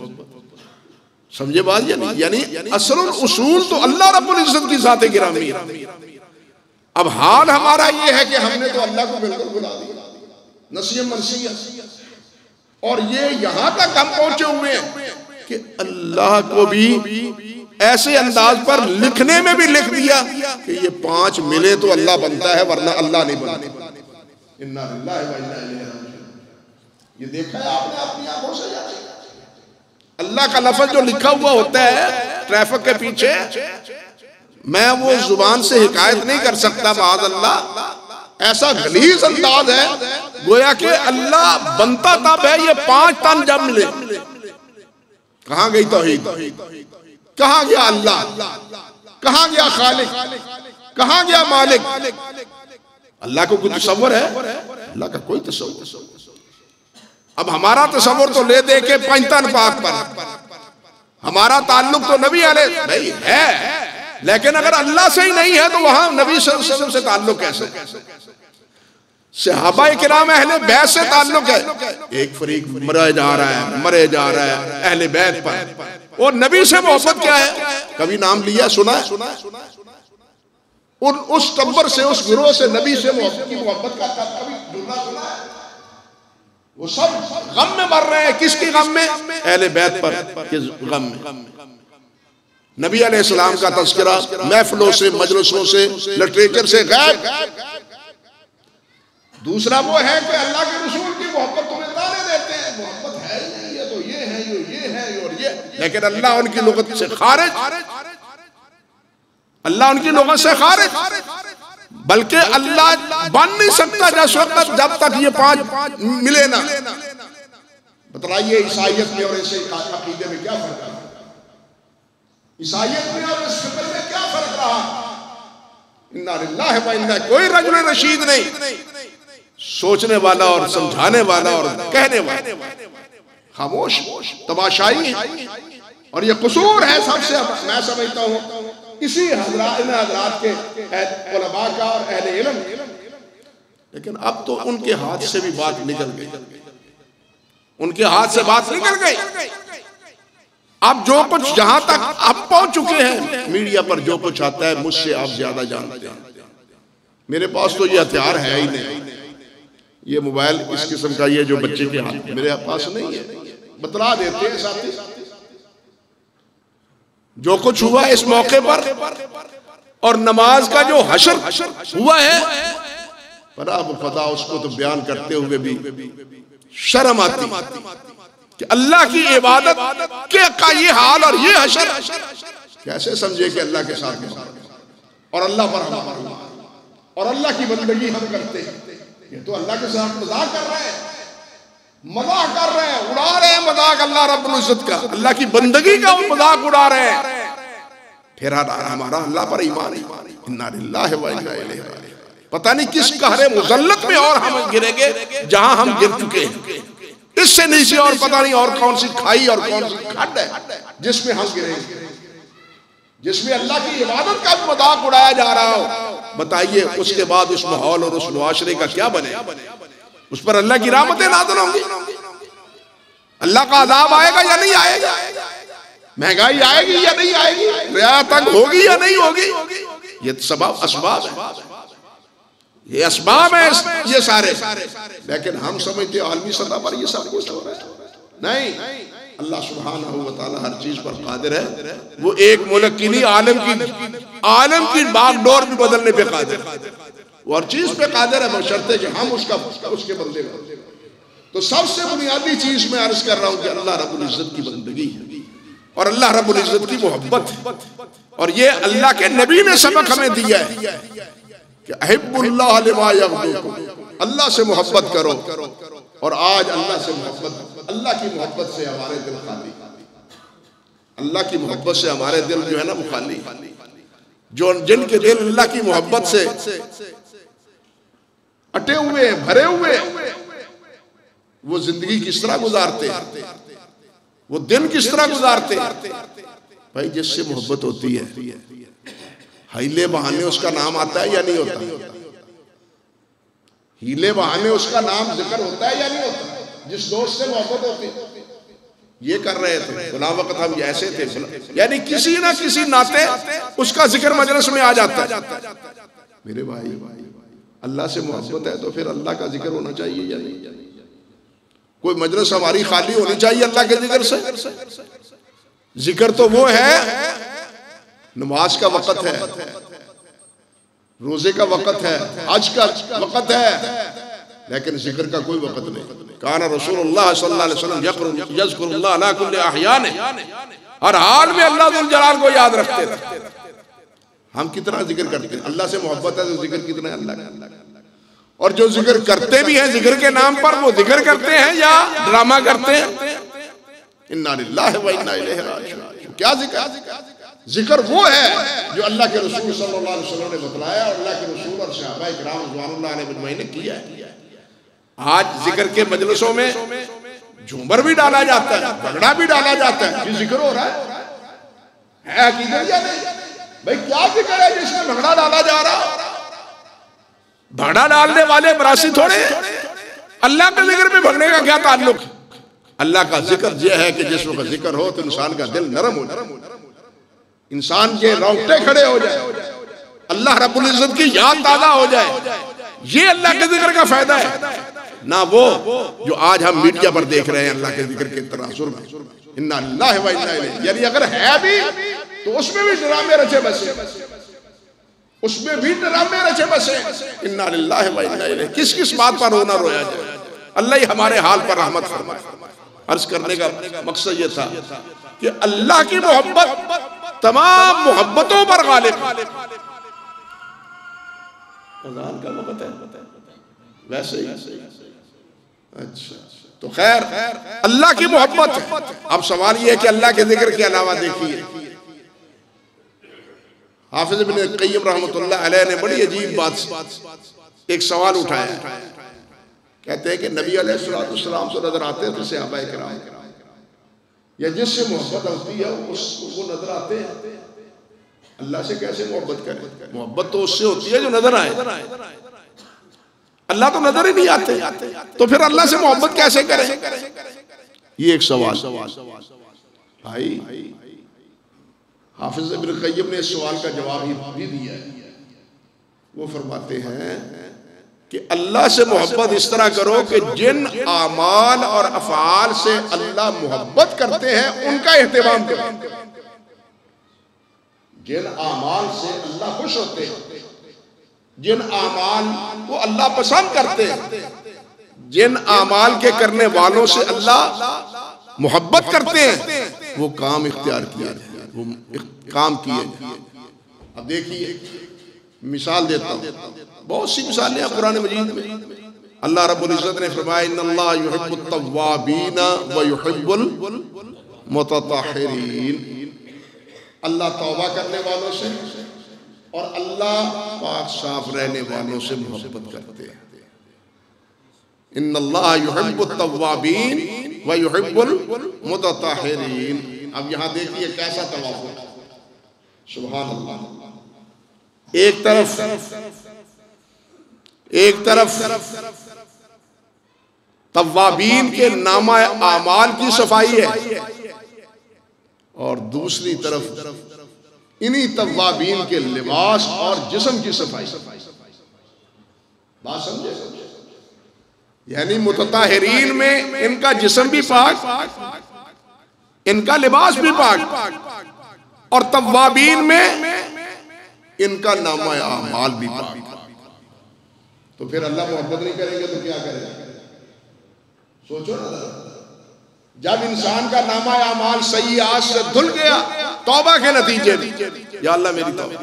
समझे बात? यानी असल उसूल तो अल्लाह रब्बुल इज्जत की ज़ात गिरामी है। अब हाल हमारा ये है कि हमने तो अल्लाह को बिल्कुल भुला दिया, नसीहत मनसियत। और ये यहां तक हम पहुंचे हुए हैं कि अल्लाह को भी ऐसे अंदाज पर लिखने में भी लिख दिया कि ये 5 मिले तो अल्लाह बनता है, वरना अल्लाह नहीं बनता। इन्ना लिल्लाहि व इन्ना इलैहि राजिऊन। ये देखा है आपने अपनी आंखों से? अल्लाह का लफ्ज जो लिखा हुआ होता है ट्रैफिक के पीछे, मैं वो जुबान से हिकायत नहीं कर सकता, माज़ अल्लाह। ऐसा गलीज अंदाज है गोया कि अल्लाह बनता तब है ये 5 तन जब मिले। कहां गई तौहीद? कहां गया अल्लाह? कहां गया खालिक? कहां गया मालिक? अल्लाह को कोई तसव्वुर है? अल्लाह का कोई तसव्वुर। अब हमारा तसव्वुर तो ले दे के 5 तन पाक पर, हमारा ताल्लुक तो नबी अलैहि नहीं है। लेकिन अगर अल्लाह से ही नहीं है तो वहां नबी सल्लल्लाहु अलैहि वसल्लम से ताल्लुक कैसे? सहाबा किराम अहले बैत से ताल्लुक है। एक फरीक मरे जा रहा है अहले बैत पर, और नबी से मोहब्बत क्या है? कभी नाम लिया, सुना है? उस टब्बर से, उस गिरोह से नबी से मोहब्बत का कभी जुमला सुना है? वो सब गम में मर रहे हैं। किसके गम में? अहले बैत पर के गम में। नबी अलैहिस्सलाम का तज़किरा महफिलों से, मजलिसों से, लिटरेचर से गायब। दूसरा वो है कि अल्लाह के रसूल की मोहब्बत तुम्हें ताने देते हैं, मोहब्बत है ही नहीं, ये तो ये है, ये है और ये। लेकिन अल्लाह उनकी लुगत से खारिज, अल्लाह उनकी लुगत से खारिज। बल्कि अल्लाह बन नहीं सकता जब तक ये 5 मिले ना। बतलाइए ईसाइयत में और ऐसे अकीदे में क्या फर्क है? ईसाइयत में और इस फिक्र में क्या फर्क रहा? इन्ना लिल्लाहि व इन्ना, कोई रजुल रशीद नहीं, सोचने वाला और समझाने वाला और कहने वाला खामोश तमाशाई। और ये कसूर है सबसे, मैं समझता हूँ इसी हजरात के उलमा का और अहले इल्म। लेकिन अब तो उनके हाथ से भी बात निकल गई, उनके हाथ से बात निकल गई। अब जो कुछ जहां तक अब पहुंच चुके हैं, मीडिया पर जो कुछ आता है मुझसे आप ज्यादा जानते हैं। मेरे पास तो ये हथियार है ही नहीं, ये मोबाइल इस किस्म का ये जो बच्चे के हाथ मेरे पास नहीं है। बतला देते हैं साथी, जो कुछ हुआ इस मौके पर और नमाज का जो हशर हुआ है, पर अब पता उसको तो बयान करते हुए भी शर्म आती कि अल्लाह की इबादत के का ये हाल और ये हशर कैसे समझे कि अल्लाह के साथ में और अल्लाह पर और अल्लाह की बंदगी हम करते हैं। ये तो अल्लाह के साथ मजाक कर रहे हैं, मजाक कर रहे हैं, उड़ा रहे हैं मजाक अल्लाह रब्बुल इज्जत का, अल्लाह की बंदगी का वो मजाक उड़ा रहे हैं। फिर हमारा अल्लाह पर ईमान, इन्ना लिल्लाहि व इन्ना इलैहि राजिऊन। पता नहीं किस कहरे मुज़ल्लत में और हम गिरेंगे जहां हम गिर चुके हैं। इससे नीचे और पता नहीं और कौन सी खाई और कौन सी खड्ड है जिसमें हम गिरेंगे, जिसमें अल्लाह की इबादत का भी मजाक उड़ाया जा रहा हो। बताइए उसके बाद उस माहौल और उस मुआशरे का क्या बने? उस पर अल्लाह की रहमतें नाज़िल होंगी, अल्लाह का अज़ाब आएगा या नहीं आएगा, महंगाई आएगी या नहीं आएगी, रियायत तंग होगी या नहीं होगी। ये सबब असबाब है, ये असबाब है ये सारे। लेकिन हम समझते आलमी सतह पर ये सब कुछ हो रहा है। नहीं, अल्लाह सुब्हानहू व तआला हर चीज पर कादिर है। वो एक मुल्क की नहीं, आलम की बागडोर भी बदलने पे कादिर है। वो हर चीज पे कादिर है, बशर्ते कि हम उसके बंदे बने। तो सबसे बुनियादी चीज मैं अर्ज कर रहा हूँ कि अल्लाह रब्बुल इज्जत की बंदगी है और अल्लाह रब्बुल इज्जत की मोहब्बत है। और ये अल्लाह के नबी ने सबक हमें दिया है कि अहिब्बुल्लाह लिमा यग़्दुकुम, अल्लाह से मोहब्बत करो। और आज अल्लाह से मोहब्बत, अल्लाह की मोहब्बत से हमारे दिल खाली, अल्लाह की मोहब्बत से हमारे दिल जो है ना वो खाली। जो जिनके दिल अल्लाह की मोहब्बत से अटे हुए भरे हुए, वो जिंदगी किस तरह गुजारते, वो दिन किस तरह गुजारते। भाई जिससे मोहब्बत होती है, हीले बहाने उसका नाम आता है या नहीं होता? हीले बहाने उसका नाम जिक्र होता है या नहीं होता? जिस दोस्त से मोहब्बत होती है, ये कर रहे थे गुलाम वक्त हम ऐसे थे, यानी किसी ना किसी नाते उसका जिक्र मजलिस में आ जाता है। मेरे भाई अल्लाह से मोहब्बत है तो फिर अल्लाह का जिक्र होना चाहिए या नहीं? कोई मजलिस हमारी खाली होनी चाहिए अल्लाह के जिक्र से? जिक्र तो वो है, नमाज का वक़्त है, रोजे का वक़्त है, हज का वक़्त है, लेकिन जिक्र का कोई वक़्त नहीं। काना रसूलुल्लाह सल्लल्लाहु अलैहि वसल्लम यज़कुरुल्लाह अला कुल्ली अहयान, हर हाल में अल्लाह जुल जलाल को याद रखते थे। हम कितना जिक्र करते हैं, अल्लाह से मोहब्बत है तो जिक्र कितना है अल्लाह का। और जो जिक्र करते भी हैं जिक्र के नाम पर, वो जिक्र करते हैं या ड्रामा करते हैं? इन्ना लिल्लाहि व इन्ना इलैहि राजिऊन। क्या जिक्र? जिक्र वो है जो अल्लाह के रसूल सल्लल्लाहु अलैहि वसल्लम ने बतलाया और अल्लाह के रसूल और सहाबा किराम रिज़वानुल्लाह अलैहिम ने किया है। आज जिक्र के मजलिसों में झूमर भी डाला जाता है, भगड़ा भी डाला जाता है, ये जिक्र हो रहा है हकीकत या नहीं? भाई क्या जिक्र है जिसमें भगड़ा डाला जा रहा? भगड़ा डालने वाले बरासी थोड़े, अल्लाह के जिक्र में भगने का क्या ताल्लुक? अल्लाह का जिक्र यह है कि जिस वक्त जिक्र हो तो इंसान का दिल नरम हो जाए, इंसान के रोंगटे खड़े हो जाए, अल्लाह रब्बुल इज्जत की याद ताज़ा हो जाए। ये अल्लाह के जिक्र का फायदा है, ना वो जो आज हम मीडिया पर देख रहे हैं अल्लाह के जिक्र के तनासुर में। इन्ना लिल्लाहि व इन्ना इलैहि, यानी अगर है भी तो उसमें भी ड्रामे रचे बसे, उसमें भी ड्रामे रचे बसे। इन्ना लिल्लाहि व इन्ना इलैहि, किस किस बात पर रोना रोया जाए? अल्लाह ही हमारे हाल पर रहमत फरमाए। अर्ज करने का मकसद ये था कि अल्लाह की मोहब्बत तमाम मोहब्बतों पर गालिब। अज़ान का वक़्त है वैसे ही। अच्छा, तो खैर अल्लाह की मोहब्बत है। अब सवाल ये है कि अल्लाह के जिक्र के अलावा देखिए, हाफिज इब्न क़य्यिम रहमतुल्लाह अलैह ने बड़ी अजीब बात एक सवाल उठाया। कहते हैं कि नबी अलैहिस्सलाम से नजर आते थे सहाबा किराम, या जिससे मोहब्बत होती है उसको नजर आते हैं। अल्लाह से कैसे मोहब्बत करें? मोहब्बत तो उससे होती है जो नजर आए, अल्लाह तो नजर ही नहीं आते, तो फिर अल्लाह से मोहब्बत कैसे करें? ये एक सवाल भाई हाफिज इब्न क़य्यिम ने इस सवाल का जवाब भी दिया है। वो फरमाते हैं कि अल्लाह से मोहब्बत इस तरह करो कि जिन आमाल और अफ़आल से अल्लाह मोहब्बत करते हैं उनका एहतमाम करो। जिन आमाल से अल्लाह खुश होते हैं, जिन आमाल को अल्लाह पसंद करते हैं, जिन आमाल के करने वालों से अल्लाह मोहब्बत करते हैं, वो काम इख्तियार किया जाए, वो काम किए जाए। अब देखिए मिसाल देता हूँ, बहुत सी मिसालें हैं कुरान मजीद में। अल्लाह रब्बुल इज्जत ने फरमाया इन्नल्लाह युहिब्बुत तव्वाबीन व युहिब्बुल मुतताहिरीन। अल्लाह तौबा करने वालों से और अल्लाह पाक साफ रहने वालों से मोहब्बत करते हैं। इन्नल्लाह युहिब्बुत तव्वाबीन व युहिब्बुल मुतताहिरीन। अब यहाँ देखिए कैसा तवाफ़ुक़, सुभान अल्लाह। एक तरफ तव्वाबीन के नामा आमाल की सफाई है और दूसरी तरफ इन्हीं तव्वाबीन के लिबास और जिस्म की सफाई। बात समझे? यानी मुतताहिरीन में इनका जिस्म भी पाक, इनका लिबास भी पाक, और तव्वाबीन में इनका नामा आमाल भी पाक। तो फिर अल्लाह मोहब्बत नहीं करेंगे तो क्या करेगा? सोचो ना, जब इंसान का नामा आमाल सय्यात से धुल गया तौबा के नतीजे में, या अल्लाह मेरी तौबा,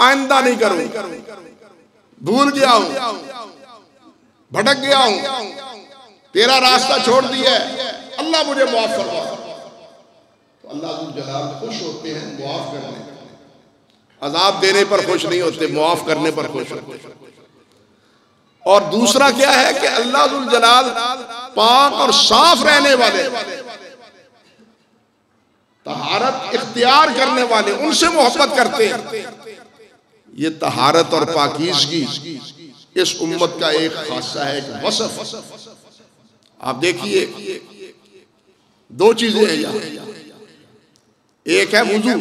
आइंदा नहीं करूंगा, भूल गया हूं, भटक गया हूं, तेरा रास्ता छोड़ दिया है, अल्लाह मुझे माफ फरमा। तो अल्लाह जुल जलाल खुश होते हैं माफ करने, अजाब देने पर खुश नहीं होते, माफ करने पर खुश होते हैं। और दूसरा क्या है कि अल्लाह जुल जलाल पाक और साफ रहने वाले, तहारत इख्तियार करने वाले, उनसे मोहब्बत करते हैं। ये तहारत और पाकीज़गी इस उम्मत का एक खासा है, एक वसफ। आप देखिए दो चीजें हैं यहाँ, एक है वुजू,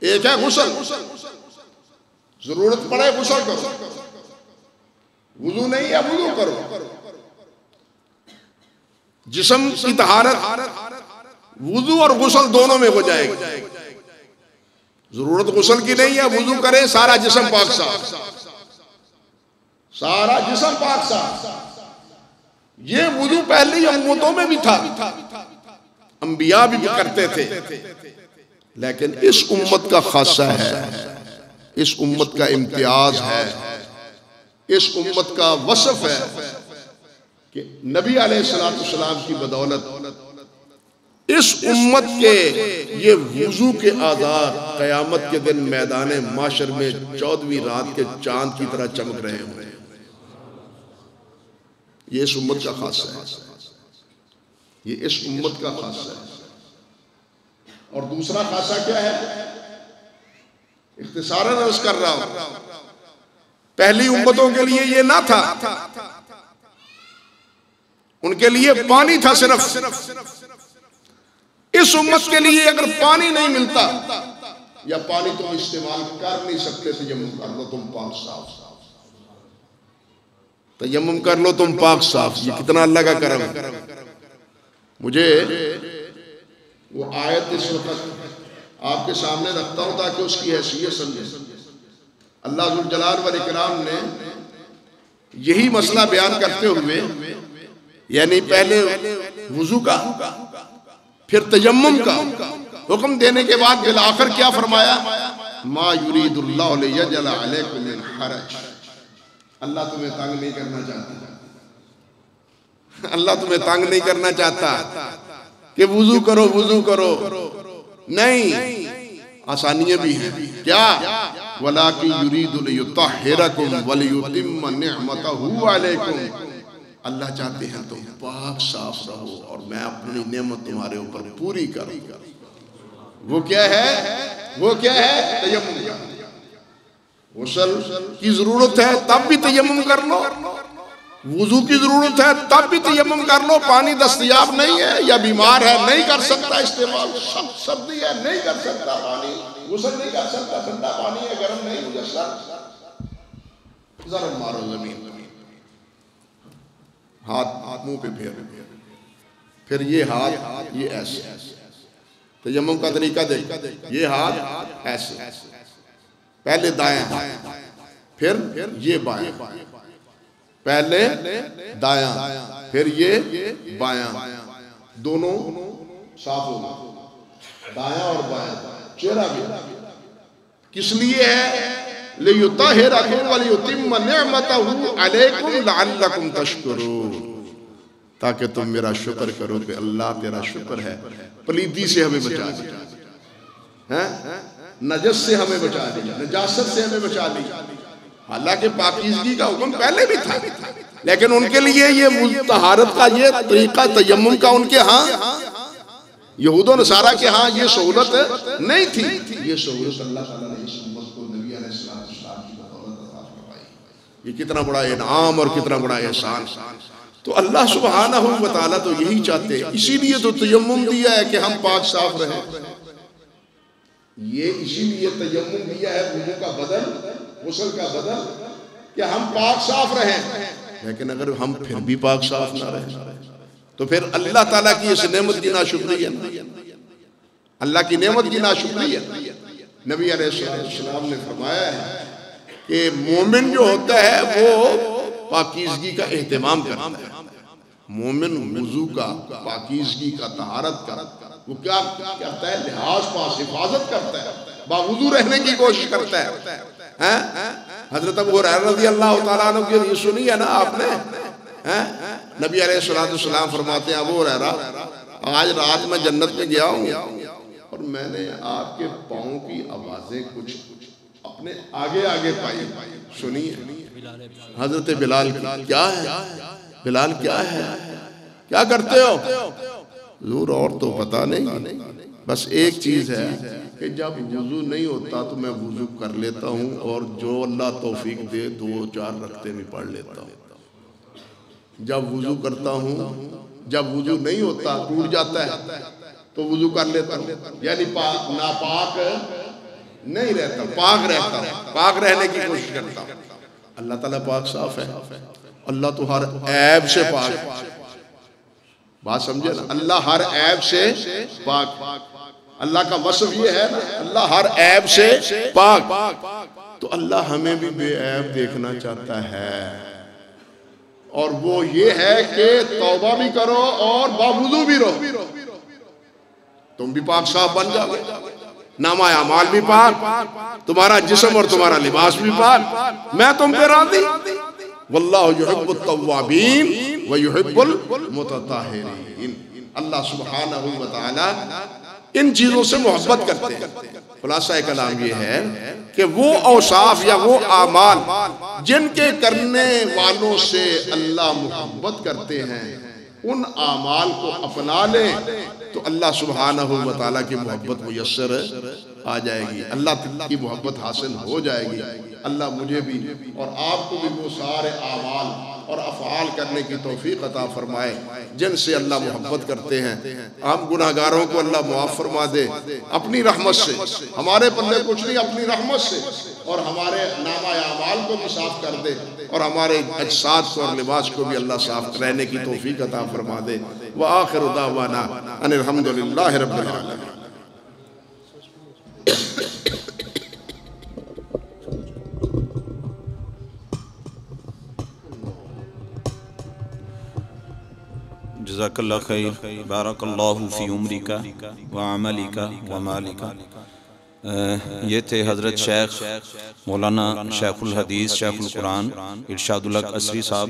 एक है गुस्ल। जरूरत पड़े गुस्ल करो, वुजू नहीं है वुजू करो। जिस्म की तहारत वुजू और गुस्ल दोनों में हो जाएगी। जरूरत गुस्ल की नहीं है, वुजू करें सारा जिस्म पाक साफ, सारा जिस्म पाक साफ। ये वुजू पहली उम्मतों में भी था, अंबिया भी करते थे, लेकिन इस उम्मत का खासा है, इस उम्मत का इम्तियाज है, इस उम्मत का वसफ है कि नबी अलैहिस्सलाम की बदौलत इस उम्मत के ये वुजू के आज़ाद क़यामत के दिन मैदान माशर में 14वीं रात के चांद की तरह चमक रहे होंगे। ये इस उम्मत का खासा है, ये इस उम्मत का खासा है। और दूसरा खासा क्या है, इख्तिसारन अर्ज़ कर रहा हूं, पहली उम्मतों के लिए ये ना था, उनके लिए पानी था सिर्फ। इस उम्मत के लिए अगर पानी नहीं मिलता या पानी तुम इस्तेमाल कर नहीं सकते, तयम्मुम कर लो तुम पाक साफ, तयम्मुम कर लो तुम पाक साफ। ये कितना अल्लाह का करम है। मुझे वो आयत इस वक्त आपके सामने रखता हूं ताकि उसकी हैसियत समझे। अल्लाह जुल जलाल वल इकराम ने यही मसला बयान करते हुए, यानी पहले वुजू का फिर तयम्मुम का हुक्म देने के बाद बिल आखिर क्या फरमाया, मा युरीदुल्लाहु लियजअल अलैकुम मिन हरज। अल्लाह तुम्हें तंग नहीं करना चाहता, अल्लाह तुम्हें तंग नहीं करना चाहता कि वुजू करो वुजू करो, नहीं, आसानियां भी हैं। क्या, वलाकि युरीदु लियुत्तहिरकुम वलियुतिम्म निअमतहु अलैकुम। अल्लाह चाहते हैं तुम पाक साफ रहो और मैं अपनी नेमत तुम्हारे ऊपर पूरी करूं। वो क्या है, वो क्या है, तयम्मुम। गुस्ल की जरूरत है तब भी तयम्मुम कर लो, वुजू की जरूरत है तब भी तयम्मुम कर लो। पानी दस्तयाब नहीं है या बीमार है, नहीं कर सकता इस्तेमाल, सर्दी है नहीं कर सकता पानी, गुस्ल नहीं कर सकता, ठंडा पानी है गर्म नहीं, मुझे जरा मारो जमीन, हाथ मुंह पे फेर, फिर ये हाथ ये ऐसे, तयम्मुम का तरीका देख, ये हाथ ऐसे, पहले दायां, फिर ये बायां, पहले दायां, फिर ये बायां, दोनों साफ होगा, दायां और बायां। चेहरा भी किस लिए है? लियुत्तहिरकुम व लियुतिम्म निअमतहु अलैकुम लअल्लकुम तशकुरून, ताकि तुम मेरा शुक्र करो कि अल्लाह तेरा शुक्र है, पलीदी से हमें बचा दिया, हैं, नजस से हमें बचा दिया, नजासत से हमें बचा दिया। हालांकि पाकीज़गी का हुक्म पहले भी था, लेकिन उनके लिए ये तहारत का ये तरीका तयम्मुम का उनके यहाँ, यहूद और नसारा के यहाँ ये सहूलत नहीं थी। ये सहूलत अल्लाह ताला ने इस उम्मत को नबी अलैहिस्सलाम की बदौलत अता फरमाई। ये कितना बड़ा इनाम और कितना बड़ा एहसान। तो अल्लाह सुब्हानहू व तआला तो यही चाहते हैं, इसीलिए तो तयम्मुम दिया है कि हम पाक साफ रहें। ये इसीलिए तयम्मुम दिया है, वुजू का बदल, गुस्ल का बदल, कि हम पाक साफ रहें। लेकिन अगर हम फिर भी पाक साफ ना रहें तो फिर अल्लाह ताला की इस नेमत की नाशुक्री है, अल्लाह की नेमत की नाशुक्री है। नबी अलैहिस्सलाम ने फरमाया है कि मोमिन जो होता है वो पाकीज़गी का एहतमाम करता है। मोमिन वुजू का, पाकीज़गी का, तहारत का वो क्या करता है? लिहाज पास, हिफाजत करता है, बावुजू रहने की कोशिश करता है। हजरत अबू हुरैरा रज़ियल्लाहु तआला अन्हु की ये सुनी है ना आपने? नबी अलैहिस्सलाम फरमाते हैं, अबू हुरैरा आज रात में जन्नत में गया हूँ और मैंने आपके पाँव की आवाजें कुछ अपने आगे आगे पाई, सुनिए। हजरत बिलाल, क्या है बिलाल, क्या है, क्या करते हो? हुजूर और तो पता नहीं, बस एक चीज है कि जब वुजू नहीं होता तो मैं वुजू कर लेता हूँ और जो अल्लाह तौफीक दे 2-4 रखते भी पढ़ लेता हूँ। जब वुजू करता हूँ, जब वुजू नहीं होता, टूट जाता है, तो वुजू कर लेता हूँ, यानी नापाक नहीं रहता, पाक रहता हूँ, पाक रहने की कोशिश करता हूँ। अल्लाह ताला पाक साफ है, अल्लाह तो हर ऐब से पाक। बात समझे ना? अल्लाह हर ऐब से पाक। अल्लाह का वस्फ ये है ना, अल्लाह हर ऐब से पाक। तो अल्लाह हमें भी बेऐब देखना चाहता है, और वो ये है कि तौबा भी करो और बावुजू भी रहो, तुम भी पाक साफ बन जाओगे, नामा अमाल भी पाक, तुम्हारा जिस्म और तुम्हारा लिबास भी पाक। मैं तुम पे राज़ी। वल्लाहु युहिब्बुत तव्वाबीन व युहिब्बुल मुतताहिरीन। अल्लाह सुब्हानहू व तआला इन चीजों से मोहब्बत करते हैं। खुलासा कलाम ये है कि वो औसाफ या वो आमाल जिनके करने वालों से अल्लाह मोहब्बत करते हैं, उन आमाल को अपना ले तो अल्लाह सुब्हानहू व तआला की मोहब्बत मुयस्सर आ जाएगी, अल्लाह की मोहब्बत हासिल हो जाएगी। अल्लाह मुझे भी और आपको भी वो सारे आमाल और अफ़आल करने की तौफीक अता फरमाए जिनसे अल्लाह मोहब्बत करते हैं। हम गुनाहगारों को अल्लाह मुआफ़ फरमा दे अपनी रहमत से, हमारे पल्ले कुछ नहीं, अपनी रहमत से, और हमारे नामा आमाल को भी साफ कर दे, और हमारे अजसाद को और लिबास को भी अल्लाह साफ रहने की तौफीक अता फरमा दे। व आखिरु दावाना अनिल हम्दुलिल्लाहि रब्बिल आलमीन। जज़ाकल्लाह खैर, बारकल्लाहु फी उम्रिका व अमलिका व मालिका। ये थे हज़रत शेख मौलाना शेखुल हदीस शेखुल कुरान इरशादुल हक असरी साहब।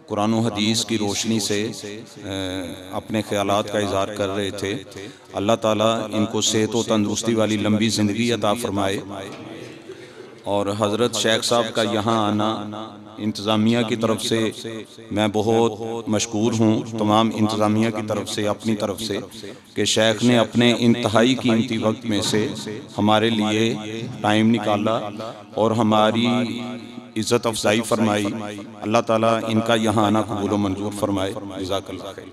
कुरान व हदीस की रोशनी से अपने ख्यालात का इज़हार कर रहे थे। अल्लाह ताला इनको सेहत व तंदुरुस्ती वाली लंबी ज़िंदगी अता फ़रमाए। और हज़रत शेख साहब का यहाँ आना इंतज़ामिया की तरफ से मैं बहुत मशकूर हूँ, तमाम इंतज़ामिया की तरफ से, अपनी तरफ से, कि शेख ने अपने इंतहाई कीमती वक्त में से हमारे लिए टाइम निकाला और हमारी इज़्ज़त अफजाई फरमाई। अल्लाह ताला इनका यहाँ आना कबूल व मंजूर फरमाए। जज़ाकल्लाह खैर।